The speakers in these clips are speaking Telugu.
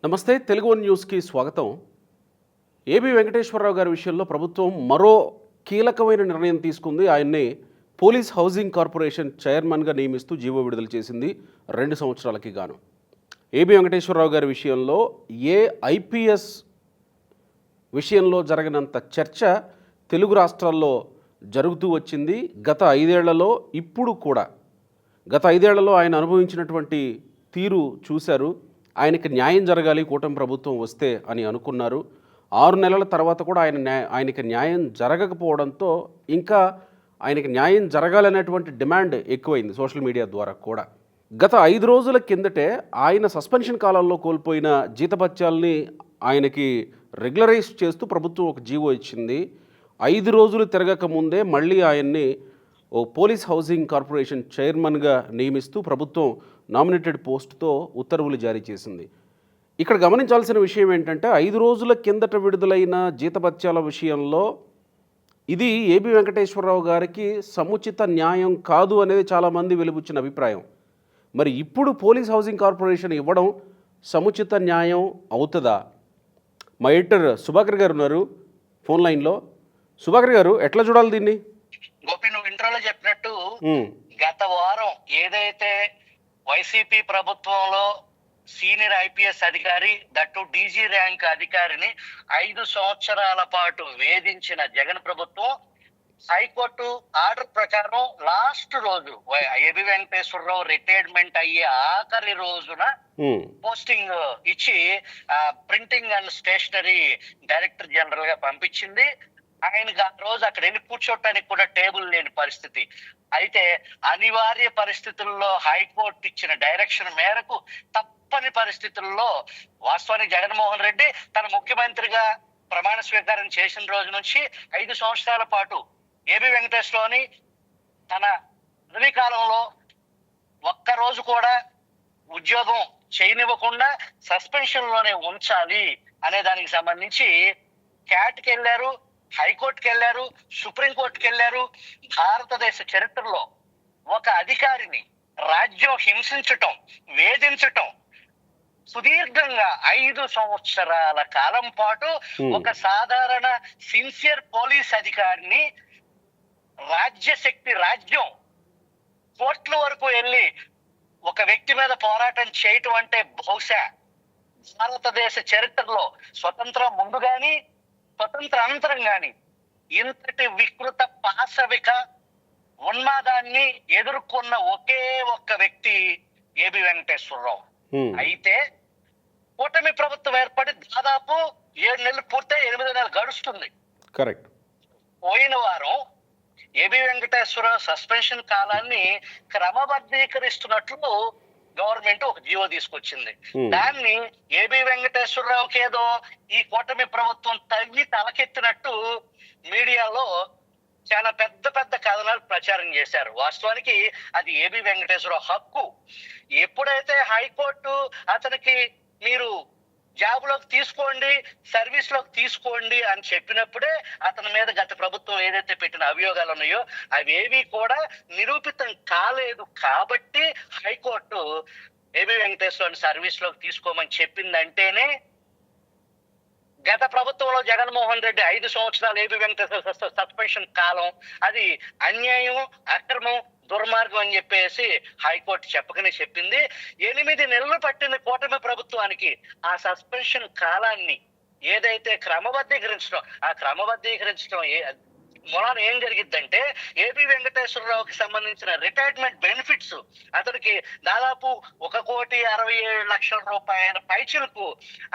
నమస్తే తెలుగు వన్ న్యూస్కి స్వాగతం. ఏబి వెంకటేశ్వరరావు గారి విషయంలో ప్రభుత్వం మరో కీలకమైన నిర్ణయం తీసుకుంది. ఆయన్ని పోలీస్ హౌసింగ్ కార్పొరేషన్ చైర్మన్గా నియమిస్తూ జీవో విడుదల చేసింది 2 సంవత్సరాలకి గాను. ఏబి వెంకటేశ్వరరావు గారి విషయంలో ఐపీఎస్ విషయంలో జరగనంత చర్చ తెలుగు రాష్ట్రాల్లో జరుగుతూ వచ్చింది. గత 5 ఏళ్లలో ఇప్పుడు కూడా గత 5 ఏళ్లలో ఆయన అనుభవించినటువంటి తీరు చూశారు. ఆయనకి న్యాయం జరగాలి కూటమి ప్రభుత్వం వస్తే అని అనుకున్నారు. 6 నెలల తర్వాత కూడా ఆయనకి న్యాయం జరగకపోవడంతో ఇంకా ఆయనకి న్యాయం జరగాలనేటువంటి డిమాండ్ ఎక్కువైంది సోషల్ మీడియా ద్వారా కూడా. గత 5 రోజుల కిందటే ఆయన సస్పెన్షన్ కాలంలో కోల్పోయిన జీతభత్యాల్ని ఆయనకి రెగ్యులరైజ్ చేస్తూ ప్రభుత్వం ఒక జీవో ఇచ్చింది. 5 రోజులు తిరగక ముందే మళ్ళీ ఆయన్ని పోలీస్ హౌసింగ్ కార్పొరేషన్ చైర్మన్గా నియమిస్తూ ప్రభుత్వం నామినేటెడ్ పోస్టుతో ఉత్తర్వులు జారీ చేసింది. ఇక్కడ గమనించాల్సిన విషయం ఏంటంటే 5 రోజుల కిందట విడుదలైన జీతభత్యాల విషయంలో ఇది ఏబి వెంకటేశ్వరరావు గారికి సముచిత న్యాయం కాదు అనేది చాలామంది వెలుబుచ్చిన అభిప్రాయం. మరి ఇప్పుడు పోలీస్ హౌసింగ్ కార్పొరేషన్ ఇవ్వడం సముచిత న్యాయం అవుతుందా? మా ఎడిటర్ సుభాకర్ గారు ఉన్నారు ఫోన్ లైన్లో. సుభాకర్ గారు, ఎట్లా చూడాలి దీన్ని? గోపి, నువ్వు ఇంట్రోలో చెప్పినట్టు గత వారం ఏదైతే వైసీపీ ప్రభుత్వంలో సీనియర్ ఐపీఎస్ అధికారి, దట్టు డీజీ ర్యాంక్ అధికారిని 5 సంవత్సరాల పాటు వేధించిన జగన్ ప్రభుత్వం హైకోర్టు ఆర్డర్ ప్రకారం లాస్ట్ రోజు ఏబి వెంకటేశ్వరరావు రిటైర్మెంట్ అయ్యే ఆఖరి రోజున పోస్టింగ్ ఇచ్చి printing and stationery director general గా పంపించింది. ఆయనకు ఆ రోజు అక్కడ వెళ్ళి కూర్చోటానికి కూడా టేబుల్ లేని పరిస్థితి. అయితే అనివార్య పరిస్థితుల్లో హైకోర్టు ఇచ్చిన డైరెక్షన్ మేరకు తప్పని పరిస్థితుల్లో వాస్తవానికి జగన్మోహన్ రెడ్డి తన ముఖ్యమంత్రిగా ప్రమాణ స్వీకారం చేసిన రోజు నుంచి 5 సంవత్సరాల పాటు ఏబి వెంకటేశ్వరరావుని తన పదవీ కాలంలో ఒక్కరోజు కూడా ఉద్యోగం చేయనివ్వకుండా సస్పెన్షన్ లోనే ఉంచాలి అనే దానికి సంబంధించి క్యాట్కి వెళ్ళారు, హైకోర్టుకి వెళ్ళారు, సుప్రీంకోర్టుకి వెళ్ళారు. భారతదేశ చరిత్రలో ఒక అధికారిని రాజ్యం హింసించటం, వేధించటం, సుదీర్ఘంగా 5 సంవత్సరాల కాలం పాటు ఒక సాధారణ సిన్సియర్ పోలీస్ అధికారిని రాజ్యం కోర్టుల వరకు వెళ్ళి ఒక వ్యక్తి మీద పోరాటం చేయటం అంటే బహుశా భారతదేశ చరిత్రలో స్వతంత్రం ముందు గాని స్వతంత్ర అనంతరం గాని ఇంతటి వికృత పాశవిక ఉన్మాదాన్ని ఎదుర్కొన్న ఒకే ఒక్క వ్యక్తి ఏబి వెంకటేశ్వరరావు. అయితే కూటమి ప్రభుత్వం ఏర్పడి దాదాపు 7 నెలలు పూర్తయి 8 నెలలు గడుస్తుంది. కరెక్ట్. పోయిన వారం ఏబి వెంకటేశ్వరరావు సస్పెన్షన్ కాలాన్ని క్రమబద్ధీకరిస్తున్నట్లు గవర్నమెంట్ ఒక జీవో తీసుకొచ్చింది. దాన్ని ఏబి వెంకటేశ్వరరావుకి ఏదో ఈ కూటమి ప్రభుత్వం తవ్వి తలకెత్తినట్టు మీడియాలో చాలా పెద్ద పెద్ద కథనాలు ప్రచారం చేశారు. వాస్తవానికి అది ఏబి వెంకటేశ్వరరావు హక్కు. ఎప్పుడైతే హైకోర్టు అతనికి మీరు జాబ్ లోకి తీసుకోండి, సర్వీస్ లోకి తీసుకోండి అని చెప్పినప్పుడే అతని మీద గత ప్రభుత్వం ఏదైతే పెట్టిన అభియోగాలు ఉన్నాయో అవేవి కూడా నిరూపితం కాలేదు. కాబట్టి హైకోర్టు ఏబి వెంకటేశ్వరరావుని సర్వీస్ లోకి తీసుకోమని చెప్పిందంటేనే గత ప్రభుత్వంలో జగన్మోహన్ రెడ్డి 5 సంవత్సరాలు ఏబి వెంకటేశ్వర సస్పెన్షన్ కాలం అది అన్యాయం, అక్రమం, దుర్మార్గం అని చెప్పేసి హైకోర్టు చెప్పకనే చెప్పింది. 8 నెలలు పట్టిన కూటమి ప్రభుత్వానికి ఆ సస్పెన్షన్ కాలాన్ని ఏదైతే క్రమబద్ధీకరించడం మూలాన ఏం జరిగిద్దంటే ఏబి వెంకటేశ్వరరావుకి సంబంధించిన రిటైర్మెంట్ బెనిఫిట్స్ అతనికి దాదాపు 1,67,00,000 రూపాయల పైచిలకు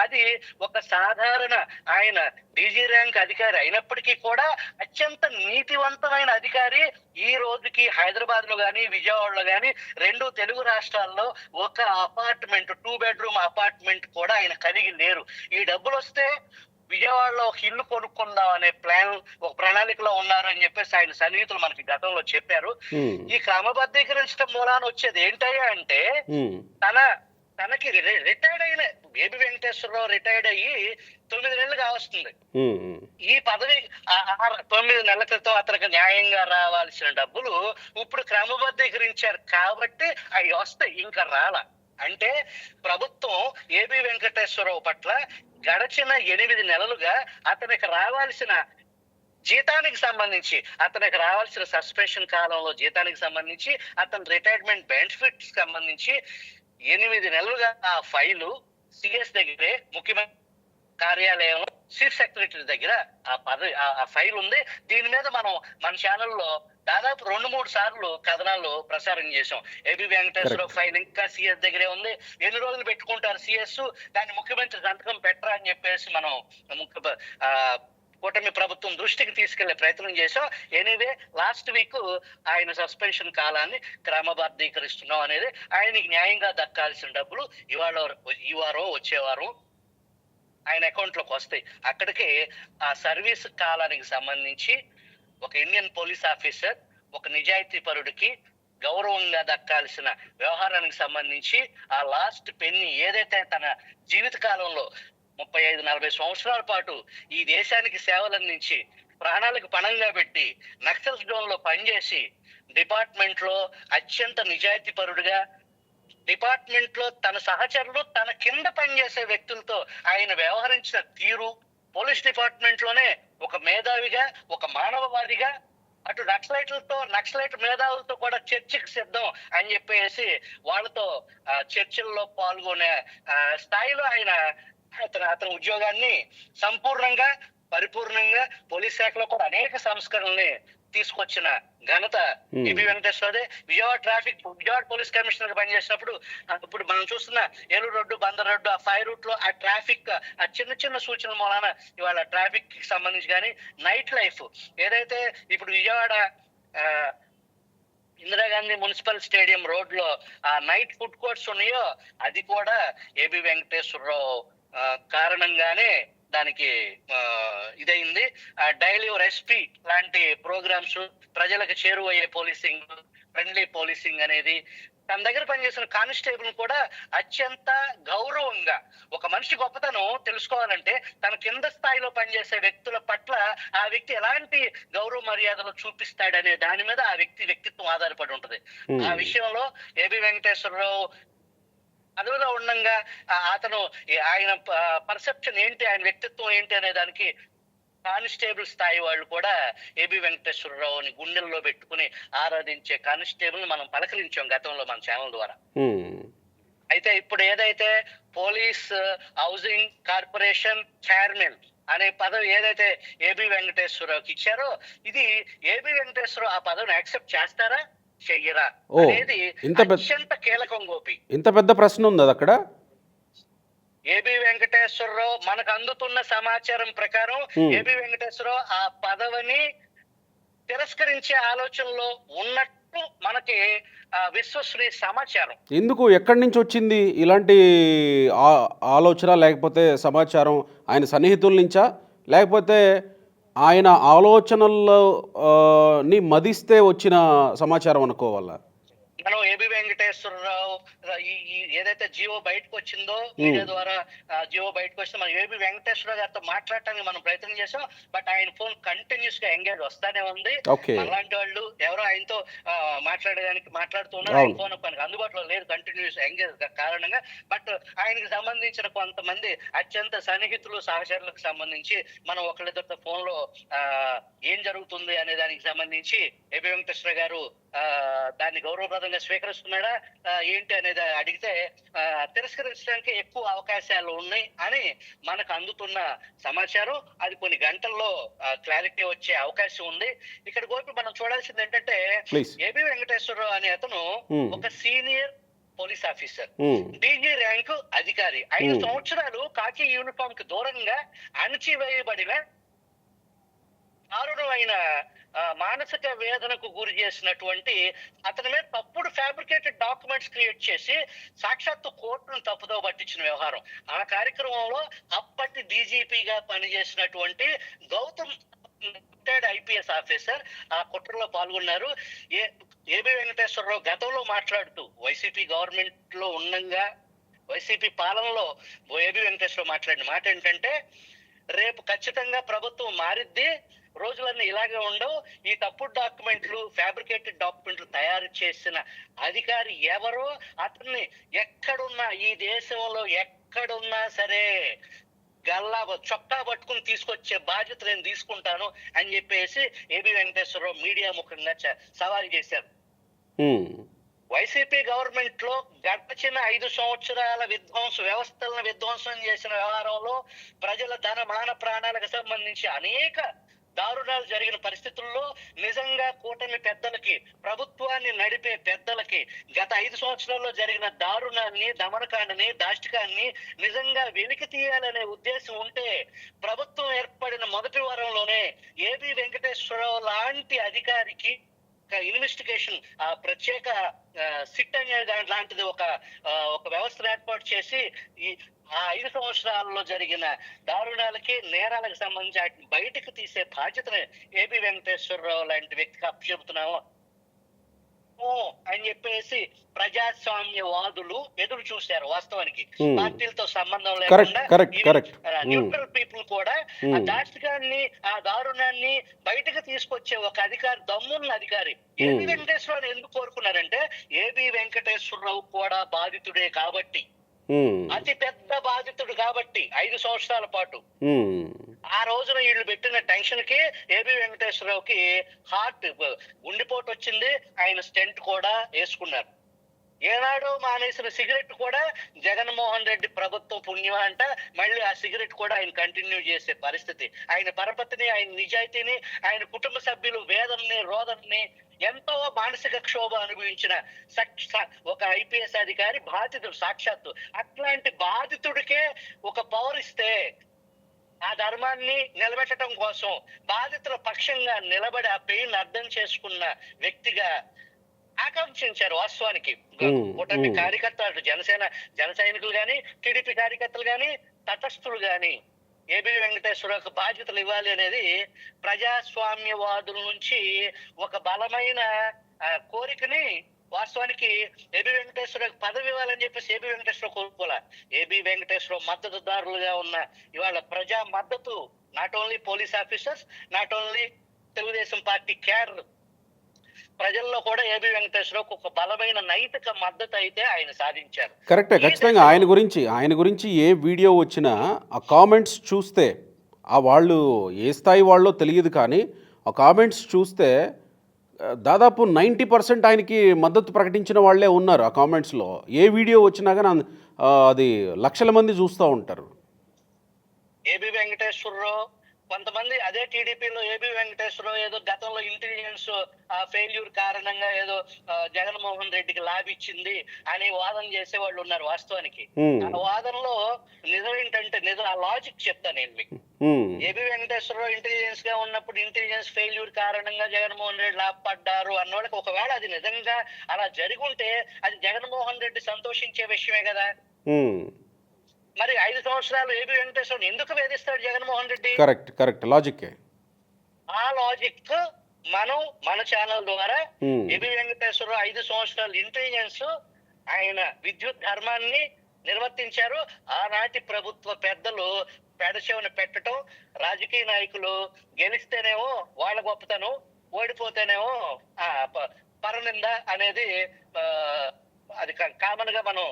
అది ఒక సాధారణ ఆయన డీజీ ర్యాంక్ అధికారి అయినప్పటికీ కూడా అత్యంత నీతివంతమైన అధికారి. ఈ రోజుకి హైదరాబాద్ లో గాని విజయవాడలో గాని 2 తెలుగు రాష్ట్రాల్లో ఒక అపార్ట్మెంట్ 2 బెడ్రూమ్ అపార్ట్మెంట్ కూడా ఆయన కలిగి లేరు. ఈ డబ్బులు వస్తే విజయవాడలో ఒక ఇల్లు కొనుక్కుందాం అనే ఒక ప్రణాళికలో ఉన్నారు అని చెప్పేసి ఆయన సన్నిహితులు మనకి గతంలో చెప్పారు. ఈ క్రమబద్ధీకరించడం మూలాన వచ్చేది ఏంటయ్యా అంటే తనకి రిటైర్డ్ అయిన ఏబి వెంకటేశ్వరరావు రిటైర్డ్ అయ్యి 9 నెలలు కావస్తుంది. ఈ పదవి 9 నెలల క్రితం అతనికి న్యాయంగా రావాల్సిన డబ్బులు ఇప్పుడు క్రమబద్ధీకరించారు కాబట్టి అవి వస్తాయి, ఇంకా రాలా. అంటే ప్రభుత్వం ఏబి వెంకటేశ్వరరావు పట్ల గడచిన 8 నెలలుగా అతనికి రావాల్సిన జీతానికి సంబంధించి, అతనికి రావాల్సిన సస్పెన్షన్ కాలంలో జీతానికి సంబంధించి, అతని రిటైర్మెంట్ బెనిఫిట్స్ సంబంధించి 8 నెలలుగా ఆ ఫైలు సిఎస్ దగ్గరే, ముఖ్యమంత్రి కార్యాలయం చీఫ్ సెక్రటరీ దగ్గర ఆ ఫైల్ ఉంది. దీని మీద మనం మన ఛానల్లో దాదాపు 2-3 సార్లు కథనాలు ప్రసారం చేశాం. ఏబి వెంకటేశ్వర ఫైల్ ఇంకా సిఎస్ దగ్గరే ఉంది. ఎన్ని రోజులు పెట్టుకుంటారు సిఎస్, దాన్ని ముఖ్యమంత్రి సంతకం పెట్టరా అని చెప్పేసి మనం కూటమి ప్రభుత్వం దృష్టికి తీసుకెళ్లే ప్రయత్నం చేశాం. ఎనీవే లాస్ట్ వీక్ ఆయన సస్పెన్షన్ కాలాన్ని క్రమబద్ధీకరిస్తున్నాం అనేది, ఆయనకి న్యాయంగా దక్కాల్సిన డబ్బులు ఈ వారం వచ్చే వారం ఆయన అకౌంట్ లోకి వస్తాయి. అక్కడికి ఆ సర్వీస్ కాలానికి సంబంధించి ఒక ఇండియన్ పోలీస్ ఆఫీసర్, ఒక నిజాయితీ పరుడికి గౌరవంగా దక్కాల్సిన వ్యవహారానికి సంబంధించి ఆ లాస్ట్ పెన్ని ఏదైతే తన జీవిత కాలంలో 35-40 సంవత్సరాల పాటు ఈ దేశానికి సేవలు అందించి ప్రాణాలకు పణంగా పెట్టి నక్సల్ జోన్ లో పనిచేసి డిపార్ట్మెంట్ లో అత్యంత నిజాయితీ పరుడుగా, డిపార్ట్మెంట్ లో తన సహచరులు తన కింద పనిచేసే వ్యక్తులతో ఆయన వ్యవహరించిన తీరు, పోలీస్ డిపార్ట్మెంట్ లోనే ఒక మేధావిగా, ఒక మానవవాదిగా, అటు నక్సలైట్ మేధావులతో కూడా చర్చకు సిద్ధం అని చెప్పేసి వాళ్ళతో చర్చల్లో పాల్గొనే స్థాయిలో అతని ఉద్యోగాన్ని సంపూర్ణంగా, పరిపూర్ణంగా పోలీస్ శాఖలో కూడా అనేక సంస్కరణల్ని తీసుకొచ్చిన ఘనత ఏబి వెంకటేశ్వరదే. విజయవాడ పోలీస్ కమిషనర్ గా పనిచేసినప్పుడు ఇప్పుడు మనం చూస్తున్న ఏలూరు రోడ్డు, బందర్ రోడ్డు, ఆ 5 రూట్ లో ఆ ట్రాఫిక్ ఆ చిన్న సూచనల మూలాన ఇవాళ ట్రాఫిక్ కి సంబంధించి కానీ, నైట్ లైఫ్ ఏదైతే ఇప్పుడు Vijayawada Indira Gandhi municipal stadium road లో ఆ నైట్ ఫుడ్ కోర్ట్స్ ఉన్నాయో, అది కూడా ఏబి వెంకటేశ్వరరావు కారణంగానే దానికి ఇదైంది. డైలీ రెస్పీ లాంటి ప్రోగ్రామ్స్, ప్రజలకు చేరువయ్యే పోలీసింగ్, ఫ్రెండ్లీ పోలీసింగ్ అనేది, తన దగ్గర పనిచేసిన కానిస్టేబుల్ కూడా అత్యంత గౌరవంగా, ఒక మనిషి గొప్పతనం తెలుసుకోవాలంటే తన కింద స్థాయిలో పనిచేసే వ్యక్తుల పట్ల ఆ వ్యక్తి ఎలాంటి గౌరవ మర్యాదలు చూపిస్తాడనే దాని మీద ఆ వ్యక్తిత్వం ఆధారపడి ఉంటది. ఆ విషయంలో ఏబి వెంకటేశ్వరరావు పదవిలో ఉండగా ఆయన పర్సెప్షన్ ఏంటి, ఆయన వ్యక్తిత్వం ఏంటి అనే దానికి కానిస్టేబుల్ స్థాయి వాళ్ళు కూడా ఏబి వెంకటేశ్వరరావుని గుండెల్లో పెట్టుకుని ఆరాధించే కానిస్టేబుల్ మనం పలకరించాం గతంలో మన ఛానల్ ద్వారా. అయితే ఇప్పుడు ఏదైతే పోలీస్ హౌసింగ్ కార్పొరేషన్ చైర్మన్ అనే పదవి ఏదైతే ఏబి వెంకటేశ్వరరావుకి ఇచ్చారో, ఇది ఏబి వెంకటేశ్వరరావు ఆ పదవిని యాక్సెప్ట్ చేస్తారా, చెయ్యరా అనేది అత్యంత కీలకం. గోపి, ఇంత పెద్ద ప్రశ్న ఉంది అక్కడ. ఏబి వెంకటేశ్వరరావు మనకు అందుతున్న సమాచారం ప్రకారం ఏబి వెంకటేశ్వరరావు ఆ పదవిని తిరస్కరించే ఆలోచనలో ఉన్నట్టు మనకి విశ్వసనీయ సమాచారం. ఎందుకు, ఎక్కడి నుంచి వచ్చింది ఇలాంటి ఆలోచన, లేకపోతే సమాచారం? ఆయన సన్నిహితుల నుంచా, లేకపోతే ఆయన ఆలోచనల్లో ని మదిస్తే వచ్చిన సమాచారం అనుకోవాలా? మనం ఏబి వెంకటేశ్వరరావు ఏదైతే జియో బయటకు వచ్చిందో, మీడియా ద్వారా జియో బయటకు వస్తే మనం ఏబి వెంకటేశ్వరరావు గారితో మాట్లాడటానికి మనం ప్రయత్నం చేసాం. బట్ ఆయన ఫోన్ కంటిన్యూస్ గా ఎంగేజ్ వస్తానే ఉంది. అలాంటి వాళ్ళు ఎవరో ఆయనతో మాట్లాడుతున్నారు, ఆయన ఫోన్ మనకు అందుబాటులో లేదు, కంటిన్యూస్ ఎంగేజ్ కారణంగా. బట్ ఆయనకి సంబంధించిన కొంతమంది అత్యంత సన్నిహితులు, సహచరులకు సంబంధించి మనం ఒకళ్ళిద్దరితో ఫోన్ లో ఏం జరుగుతుంది అనే దానికి సంబంధించి ఏబి వెంకటేశ్వర గారు దాన్ని గౌరవప్రదంగా స్వీకరిస్తున్నాడా ఏంటి అనేది అడిగితే తిరస్కరించడానికి ఎక్కువ అవకాశాలు ఉన్నాయి అని మనకు అందుతున్న సమాచారం. అది కొన్ని గంటల్లో క్లారిటీ వచ్చే అవకాశం ఉంది. ఇక్కడ గోపి మనం చూడాల్సింది ఏంటంటే, ఏబి వెంకటేశ్వరరావు అనే అతను ఒక senior police officer, DG rank అధికారి. 5 సంవత్సరాలు కాకి యూనిఫామ్ కి దూరంగా అణచివేయబడిన దారుణమైన మానసిక వేదనకు గురి చేసినటువంటి అతని మీద తప్పుడు ఫ్యాబ్రికేటెడ్ డాక్యుమెంట్స్ క్రియేట్ చేసి సాక్షాత్తు కోర్టును తప్పుదో పట్టించిన వ్యవహారం. ఆ కార్యక్రమంలో అప్పటి డీజీపీగా పనిచేసినటువంటి గౌతమ్ ఐపీఎస్ ఆఫీసర్ ఆ కుట్రలో పాల్గొన్నారు. ఏబి వెంకటేశ్వరరావు గతంలో మాట్లాడుతూ వైసీపీ గవర్నమెంట్ లో ఉండగా, వైసీపీ పాలనలో ఏబి వెంకటేశ్వరరావు మాట్లాడిన మాట ఏంటంటే, రేపు ఖచ్చితంగా ప్రభుత్వం మారిద్ది, రోజులన్నీ ఇలాగే ఉండవు. ఈ తప్పుడు డాక్యుమెంట్లు, ఫ్యాబ్రికేటెడ్ డాక్యుమెంట్లు తయారు చేసిన అధికారి ఎవరో అతన్ని ఎక్కడున్నా, ఈ దేశంలో ఎక్కడున్నా సరే గల్లా చొక్కా పట్టుకుని తీసుకొచ్చే బాధ్యత నేను తీసుకుంటాను అని చెప్పేసి ఏబి వెంకటేశ్వరరావు మీడియా ముఖంగా సవాల్ చేశారు. వైసీపీ గవర్నమెంట్ లో గడిచిన 5 సంవత్సరాల వ్యవస్థలను విధ్వంసం చేసిన వ్యవహారంలో ప్రజల ధన మాన ప్రాణాలకు సంబంధించి అనేక దారుణాలు జరిగిన పరిస్థితుల్లో నిజంగా కూటమి పెద్దలకి, ప్రభుత్వాన్ని నడిపే పెద్దలకి గత 5 సంవత్సరాల్లో జరిగిన దారుణాన్ని, దమనకాండని, దాష్టికాన్ని నిజంగా వెలికి తీయాలనే ఉద్దేశం ఉంటే ప్రభుత్వం ఏర్పడిన మొదటి వారంలోనే ఏబి వెంకటేశ్వరరావు లాంటి అధికారికి ఇన్వెస్టిగేషన్ ప్రత్యేక సిట్ అనే లాంటిది ఒక వ్యవస్థను ఏర్పాటు చేసి ఆ 5 సంవత్సరాల్లో జరిగిన దారుణాలకి, నేరాలకు సంబంధించి బయటకు తీసే బాధ్యతను ఏబి వెంకటేశ్వరరావు లాంటి వ్యక్తికి అప్పచెబుతున్నాము అని చెప్పేసి ప్రజాస్వామ్యవాదులు ఎదురు చూశారు. వాస్తవానికి పార్టీలతో సంబంధం లేకుండా న్యూట్రల్ పీపుల్ కూడా ఆ దాష్టికాన్ని, ఆ దారుణాన్ని బయటకు తీసుకొచ్చే ఒక అధికారి, దమ్మున్న అధికారి ఏబి వెంకటేశ్వరరావు ఎందుకు కోరుకున్నారంటే ఏబి వెంకటేశ్వరరావు కూడా బాధితుడే కాబట్టి, అతి పెద్ద బాధితుడు కాబట్టి 5 సంవత్సరాల పాటు ఆ రోజున వీళ్ళు పెట్టిన టెన్షన్ కి ఏబి వెంకటేశ్వరరావుకి గుండెపోటు వచ్చింది. ఆయన స్టెంట్ కూడా వేసుకున్నారు. ఏనాడు మానేసిన సిగరెట్ కూడా జగన్మోహన్ రెడ్డి ప్రభుత్వం పుణ్యం అంట మళ్ళీ ఆ సిగరెట్ కూడా ఆయన కంటిన్యూ చేసే పరిస్థితి. ఆయన పరపతిని, ఆయన నిజాయితీని, ఆయన కుటుంబ సభ్యులు వేదనని, రోదనని, ఎంతో మానసిక క్షోభ అనుభవించిన ఒక ఐపీఎస్ అధికారి బాధితుడు సాక్షాత్తు. అట్లాంటి బాధితుడికే ఒక పవర్ ఇస్తే ఆ ధర్మాన్ని నిలబెట్టడం కోసం బాధితుల పక్షంగా నిలబడి ఆ పెయిన్ అర్థం చేసుకున్న వ్యక్తిగా ఆకాంక్షించారు. వాస్తవానికి కూటమి కార్యకర్తలు, జన సైనికులు గాని, టీడీపీ కార్యకర్తలు గాని, తటస్థులు గాని ఏబి వెంకటేశ్వరరావుకు బాధ్యతలు ఇవ్వాలి అనేది ప్రజాస్వామ్యవాదుల నుంచి ఒక బలమైన కోరికని వాస్తవానికి ఏబి వెంకటేశ్వరరావుకి పదవి ఇవ్వాలని చెప్పేసి ఏబి వెంకటేశ్వరరావు కోరుకోలే. ఏబి వెంకటేశ్వరరావు మద్దతుదారులుగా ఉన్న ఇవాళ ప్రజా మద్దతు, not only police officers, not only Telugu Desam party cadre, ప్రజల్లో కూడా ఏబి వెంకటేశ్వరరావుకు ఒక బలమైన నైతిక మద్దతు అయితే ఆయన సాధించారు. కరెక్టే, ఖచ్చితంగా. ఆయన గురించి ఏ వీడియో వచ్చినా ఆ కామెంట్స్ చూస్తే, ఆ వాళ్ళు ఏ స్థాయి వాళ్ళో తెలియదు కానీ ఆ కామెంట్స్ చూస్తే దాదాపు 90% ఆయనకి మద్దతు ప్రకటించిన వాళ్ళే ఉన్నారు ఆ కామెంట్స్లో. ఏ వీడియో వచ్చినా కానీ అది లక్షల మంది చూస్తూ ఉంటారు. ఏబి వెంకటేశ్వరరావు కొంతమంది అదే టీడీపీలో ఏబి వెంకటేశ్వరరావు ఏదో గతంలో ఇంటెలిజెన్స్ ఫెయిల్యూర్ కారణంగా ఏదో జగన్మోహన్ రెడ్డికి లాభ ఇచ్చింది అని వాదన చేసే వాళ్ళు ఉన్నారు. వాస్తవానికి ఆ వాదనలో నిజం ఏంటంటే, నిజం ఆ లాజిక్ చెప్తాను నేను మీకు. ఏబి వెంకటేశ్వరరావు ఇంటెలిజెన్స్ గా ఉన్నప్పుడు ఇంటెలిజెన్స్ ఫెయిల్యూర్ కారణంగా జగన్మోహన్ రెడ్డి లాభపడ్డారు అన్నోళ్ళకి ఒకవేళ అది నిజంగా అలా జరుగుంటే అది జగన్మోహన్ రెడ్డి సంతోషించే విషయమే కదా. మరి 5 సంవత్సరాలు ఏబి వెంకటేశ్వరరావు ఎందుకు వేధిస్తాడు జగన్మోహన్ రెడ్డి? Correct logic. ఆ లాజిక్ మనం మన ఛానల్ ద్వారా ఏబి వెంకటేశ్వరరావు 5 సంవత్సరాలు ఇంటెలిజెన్స్, ఆయన విద్యుత్ ధర్మాన్ని నిర్వర్తించారు. ఆనాటి ప్రభుత్వ పెద్దలు పెడచెవిన పెట్టడం, రాజకీయ నాయకులు గెలిస్తేనేమో వాళ్ళ గొప్పతనం, ఓడిపోతేనేమో పరనింద అనేది అది కామన్ గా మనం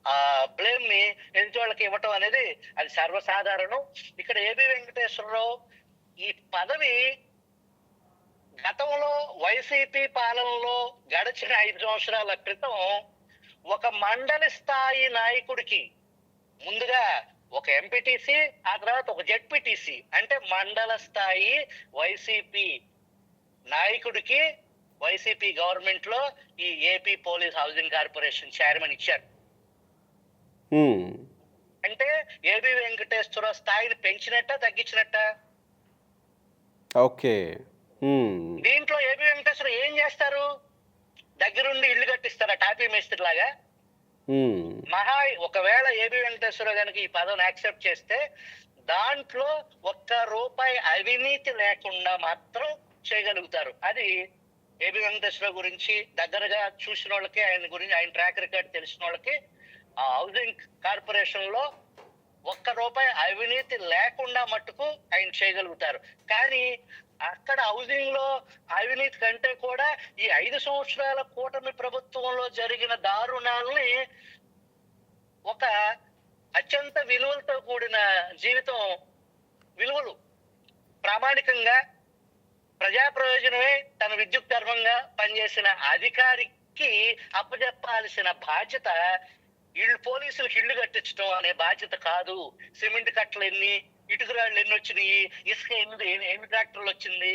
ఆ బ్లేమ్ ని ఎదుటి వాళ్ళకి ఇవ్వటం అనేది అది సర్వసాధారణం. ఇక్కడ ఏబి వెంకటేశ్వరరావు ఈ పదవి గతంలో వైసీపీ పాలనలో గడిచిన 5 సంవత్సరాల క్రితం ఒక మండలి స్థాయి నాయకుడికి, ముందుగా ఒక ఎంపీటీసీ, ఆ తర్వాత ఒక జెడ్పీటీసీ, అంటే మండల స్థాయి వైసీపీ నాయకుడికి వైసీపీ గవర్నమెంట్ లో ఈ AP police housing corporation chairman ఇచ్చారు. అంటే ఏబి వెంకటేశ్వరరావు స్థాయిని పెంచినట్ట, తగ్గించినట్ట? ఓకే. దీంట్లో ఏబి వెంకటేశ్వరరావు ఏం చేస్తారు? దగ్గరుండి ఇల్లు కట్టిస్తారా టాపీ మేస్త్రి లాగా? ఒకవేళ ఏబి వెంకటేశ్వరరావు కనుక ఈ పదవిని యాక్సెప్ట్ చేస్తే దాంట్లో ₹1 అవినీతి లేకుండా మాత్రం చేయగలుగుతారు. అది ఏబి వెంకటేశ్వరరావు గురించి దగ్గరగా చూసిన వాళ్ళకి, ఆయన ట్రాక్ రికార్డ్ తెలిసిన వాళ్ళకి ఆ హౌసింగ్ కార్పొరేషన్ లో ఒక్క రూపాయి అవినీతి లేకుండా మట్టుకు ఆయన చేయగలుగుతారు. కానీ అక్కడ హౌసింగ్ లో అవినీతి కంటే కూడా ఈ 5 సంవత్సరాల కూటమి ప్రభుత్వంలో జరిగిన దారుణాలని ఒక అత్యంత విలువలతో కూడిన జీవితం, విలువలు ప్రామాణికంగా ప్రజా ప్రయోజనమే తన విద్యుత్ ధర్మంగా పనిచేసిన అధికారికి అప్పచెప్పాల్సిన బాధ్యత పోలీసులకు ఇళ్లు కట్టించడం అనే బాధ్యత కాదు. సిమెంట్ కట్టలు ఎన్ని, ఇటుకరాళ్ళు ఎన్ని వచ్చినాయి, ఇసుక ఎన్ని ట్రాక్టర్లు వచ్చింది,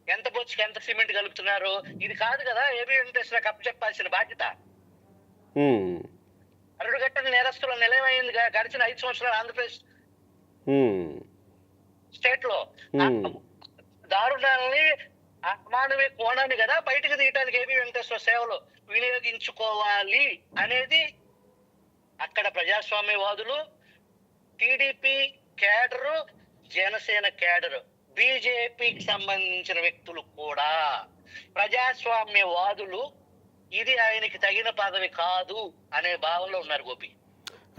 ఎంత బొచ్చుకి ఎంత సిమెంట్ కలుపుతున్నారు, ఇది కాదు కదా ఏబీ వెంకటేశ్వరకు అప్పచెప్పాల్సిన బాధ్యత. అరుడుగట్టని నేరస్తుల నిలయమైంది గడిచిన 5 సంవత్సరాలు ఆంధ్రప్రదేశ్ స్టేట్ లో. దారుణాలని అమానవీయ కోణాన్ని కదా బయటకు తీయటానికి ఏబీ వెంకటేశ్వర సేవలు వినియోగించుకోవాలి అనేది అక్కడ ప్రజాస్వామ్యవాదులు, టీడీపీ కేడరు, జనసేన కేడరు, బీజేపీకి సంబంధించిన వ్యక్తులు కూడా ప్రజాస్వామ్యవాదులు ఇది ఆయనకి తగిన పదవి కాదు అనే భావనలో ఉన్నారు గోపి.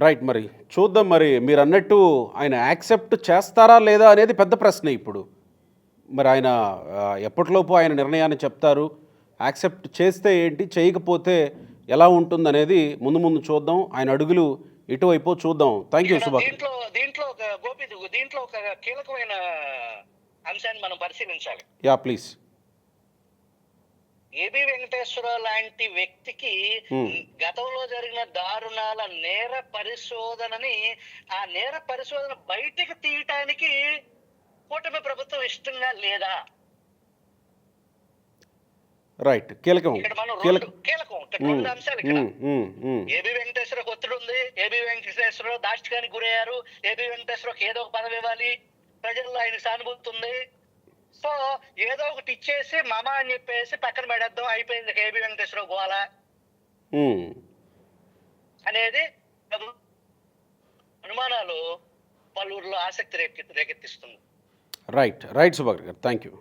రైట్, మరి చూద్దాం. మరి మీరు అన్నట్టు ఆయన యాక్సెప్ట్ చేస్తారా లేదా అనేది పెద్ద ప్రశ్న ఇప్పుడు. మరి ఆయన ఎప్పటిలోపు ఆయన నిర్ణయాన్ని చెప్తారు, యాక్సెప్ట్ చేస్తే ఏంటి, చేయకపోతే ఎలా ఉంటుందనేది ముందు ముందు చూద్దాం. ఆయన అడుగులు ఇటువైపు చూద్దాం. Thank you Subhash. దీంట్లో ఒక కీలకమైన అంశాన్ని మనం పరిశీలించాలి. Yeah please. ఏబీ వెంకటేశ్వరరావు లాంటి వ్యక్తికి గతంలో జరిగిన దారుణాల నేర పరిశోధనని, ఆ నేర పరిశోధన బయటికి తీయటానికి కూటమి ప్రభుత్వం ఇష్టంగా లేదా? రైట్, కీలకం. ఇక్కడ మనం రెండు అంశాలు. ఇక్కడ ఏబీ వెంకటేశ్వరకు ఒత్తిడి ఉంది, ఏబీ వెంకటేశ్వరరావు దాష్టికానికి గురయ్యారు, ఏబీ వెంకటేశ్వరరావుకి ఏదో ఒక పదవి ఇవ్వాలి, ప్రజల్లో ఆయన సానుభూతి ఉంది. సో ఏదో ఒకటి ఇచ్చేసి మామ అని చెప్పేసి పక్కన పెడేద్దాం, అయిపోయింది ఏబీ వెంకటేశ్వరరావు గోల అనేది అనుమానాలు పలువురిలో ఆసక్తి రేకెత్తిస్తుంది. రైట్ సుభాకర్ గారు, థ్యాంక్ యూ.